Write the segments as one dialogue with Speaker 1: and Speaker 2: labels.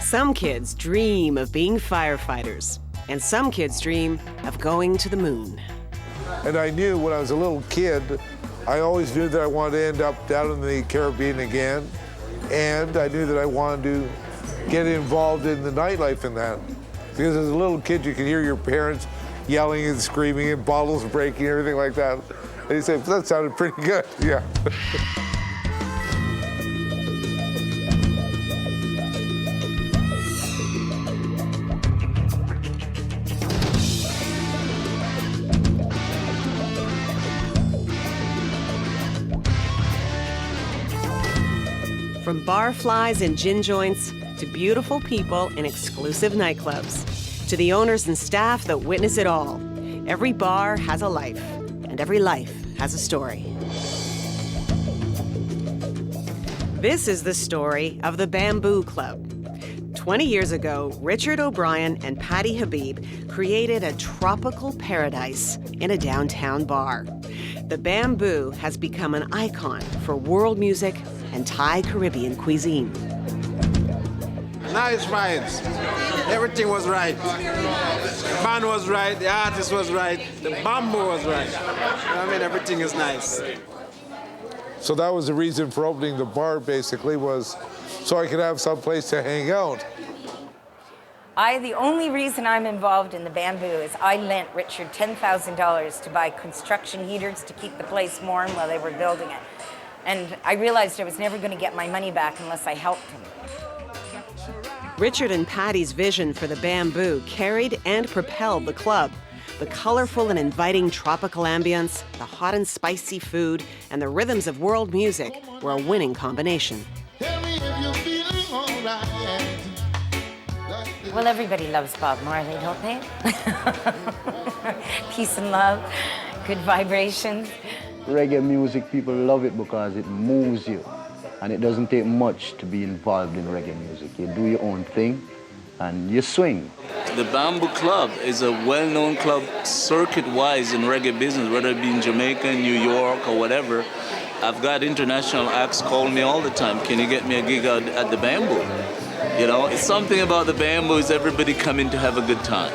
Speaker 1: Some kids dream of being firefighters, and some kids dream of going to the moon.
Speaker 2: And I knew when I was a little kid, I always knew that I wanted to end up down in the Caribbean again, and I knew that I wanted to get involved in the nightlife in that. Because as a little kid, you could hear your parents yelling and screaming and bottles breaking, everything like that. And you say, that sounded pretty good, yeah.
Speaker 1: From barflies and gin joints, to beautiful people in exclusive nightclubs, to the owners and staff that witness it all, every bar has a life, and every life has a story. This is the story of the Bamboo Club. 20 years ago, Richard O'Brien and Patty Habib created a tropical paradise in a downtown bar. The Bamboo has become an icon for world music and Thai Caribbean cuisine.
Speaker 3: Nice vibes. Everything was right. The band was right, the artist was right, the bamboo was right. I mean, everything is nice.
Speaker 2: So that was the reason for opening the bar, basically, was so I could have some place to hang out.
Speaker 4: The only reason I'm involved in the Bamboo is I lent Richard $10,000 to buy construction heaters to keep the place warm while they were building it. And I realized I was never going to get my money back unless I helped him.
Speaker 1: Richard and Patty's vision for the Bamboo carried and propelled the club. The colorful and inviting tropical ambience, the hot and spicy food, and the rhythms of world music were a winning combination.
Speaker 4: Well, everybody loves Bob Marley, don't they? Peace and love, good vibrations.
Speaker 5: Reggae music, people love it because it moves you. And it doesn't take much to be involved in reggae music. You do your own thing and you swing.
Speaker 6: The Bamboo Club is a well-known club circuit-wise in reggae business, whether it be in Jamaica, New York, or whatever. I've got international acts call me all the time, can you get me a gig out at the Bamboo? You know, it's something about the Bamboo is everybody coming to have a good time.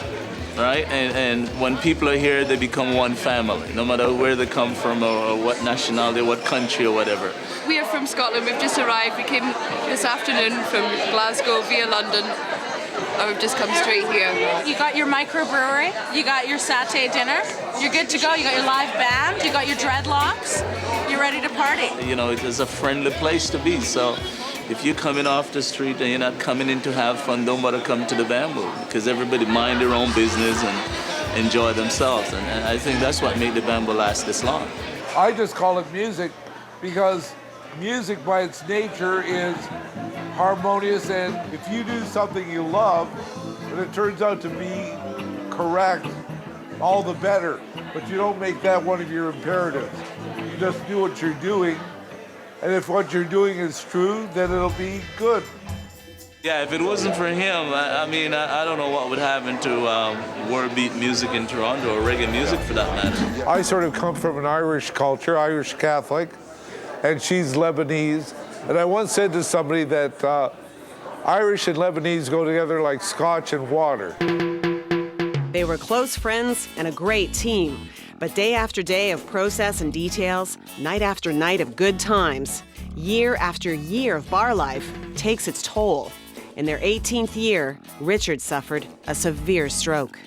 Speaker 6: Right? And when people are here, they become one family, no matter where they come from or what nationality, what country or whatever.
Speaker 7: We are from Scotland. We've just arrived. We came this afternoon from Glasgow via London, and we've just come straight here.
Speaker 8: You got your microbrewery, you got your satay dinner, you're good to go. You got your live band, you got your dreadlocks, you're ready to party.
Speaker 6: You know, it's a friendly place to be, so if you're coming off the street and you're not coming in to have fun, don't bother come to the Bamboo, because everybody mind their own business and enjoy themselves. And I think that's what made the Bamboo last this long.
Speaker 2: I just call it music because music by its nature is harmonious, and if you do something you love and it turns out to be correct, all the better. But you don't make that one of your imperatives. You just do what you're doing. And if what you're doing is true, then it'll be good.
Speaker 6: Yeah, if it wasn't for him, I mean, I don't know what would happen to world beat music in Toronto or reggae music for that matter.
Speaker 2: I sort of come from an Irish culture, Irish Catholic, and she's Lebanese. And I once said to somebody that Irish and Lebanese go together like scotch and water.
Speaker 1: They were close friends and a great team. But day after day of process and details, night after night of good times, year after year of bar life takes its toll. In their 18th year, Richard suffered a severe stroke.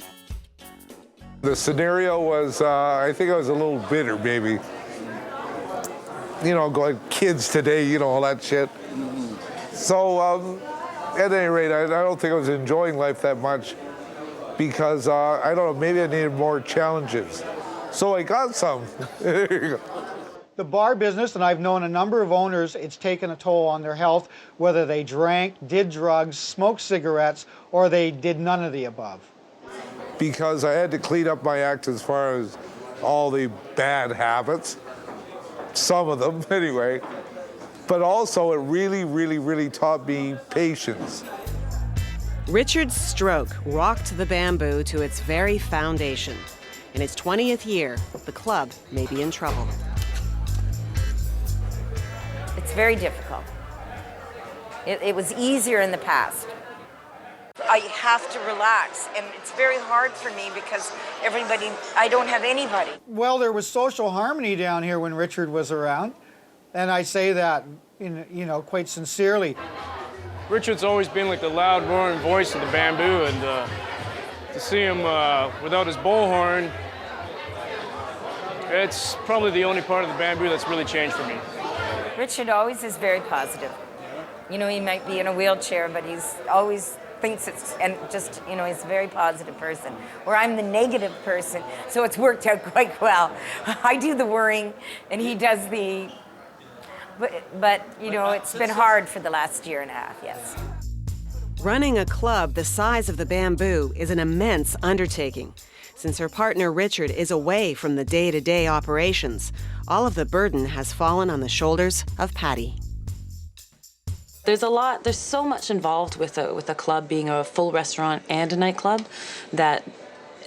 Speaker 2: The scenario was, I think I was a little bitter, maybe. You know, going kids today, you know, all that shit. So, at any rate, I don't think I was enjoying life that much because, I don't know, maybe I needed more challenges. So I got some. There you go.
Speaker 9: The bar business, and I've known a number of owners, it's taken a toll on their health, whether they drank, did drugs, smoked cigarettes, or they did none of the above.
Speaker 2: Because I had to clean up my act as far as all the bad habits. Some of them, anyway. but also it really, really, really taught me patience.
Speaker 1: Richard's stroke rocked the Bamboo to its very foundation. In its 20th year, the club may be in trouble.
Speaker 4: It's very difficult. It was easier in the past. I have to relax, and it's very hard for me because I don't have anybody.
Speaker 9: Well, there was social harmony down here when Richard was around, and I say that, quite sincerely.
Speaker 10: Richard's always been like the loud, roaring voice of the Bamboo, and to see him without his bullhorn, it's probably the only part of the Bamboo that's really changed for me.
Speaker 4: Richard always is very positive. He might be in a wheelchair, but he's always thinks he's a very positive person. Where I'm the negative person, so it's worked out quite well. I do the worrying, and he does the... But it's been hard for the last year and a half, yes.
Speaker 1: Running a club the size of the Bamboo is an immense undertaking. Since her partner Richard is away from the day-to-day operations, all of the burden has fallen on the shoulders of Patty.
Speaker 11: There's so much involved with a club being a full restaurant and a nightclub that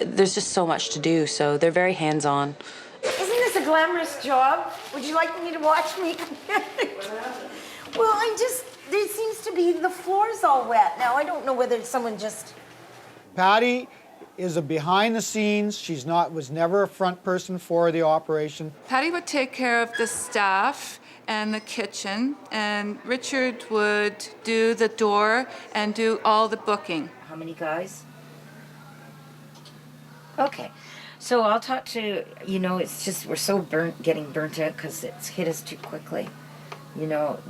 Speaker 11: there's just so much to do, so they're very hands-on.
Speaker 4: Isn't this a glamorous job? Would you like me to watch me? Well, there seems to be, the floor's all wet now. I don't know whether someone just...
Speaker 9: Patty is a behind the scenes. Was never a front person for the operation.
Speaker 12: Patty would take care of the staff and the kitchen, and Richard would do the door and do all the booking.
Speaker 4: How many guys? Okay. So I'll talk to, it's just we're so getting burnt out because it's hit us too quickly.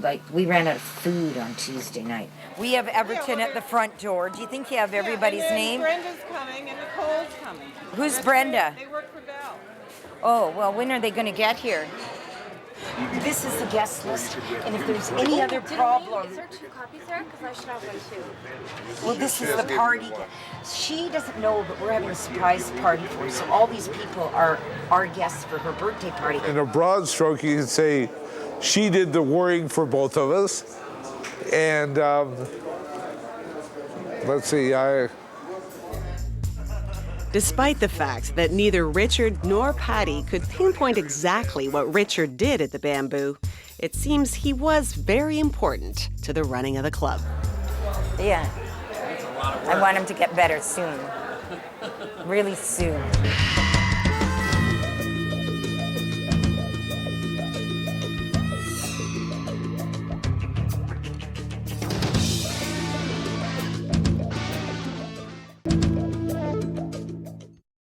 Speaker 4: Like we ran out of food on Tuesday night. We have Everton at the front door. Do you think you have everybody's name?
Speaker 13: Brenda's coming and Nicole's coming.
Speaker 4: Who's Brenda?
Speaker 13: They work for Belle.
Speaker 4: Oh, well, when are they going to get here? This is the guest list, and if there's any other problem...
Speaker 14: Is there 2 copies there? Because I should have one too.
Speaker 4: Well, this is the party. She doesn't know, but we're having a surprise party for her, so all these people are our guests for her birthday party.
Speaker 2: In a broad stroke, you can say she did the worrying for both of us. And let's see,
Speaker 1: Despite the fact that neither Richard nor Patty could pinpoint exactly what Richard did at the Bamboo, it seems he was very important to the running of the club.
Speaker 4: Yeah. I want him to get better soon. Really soon.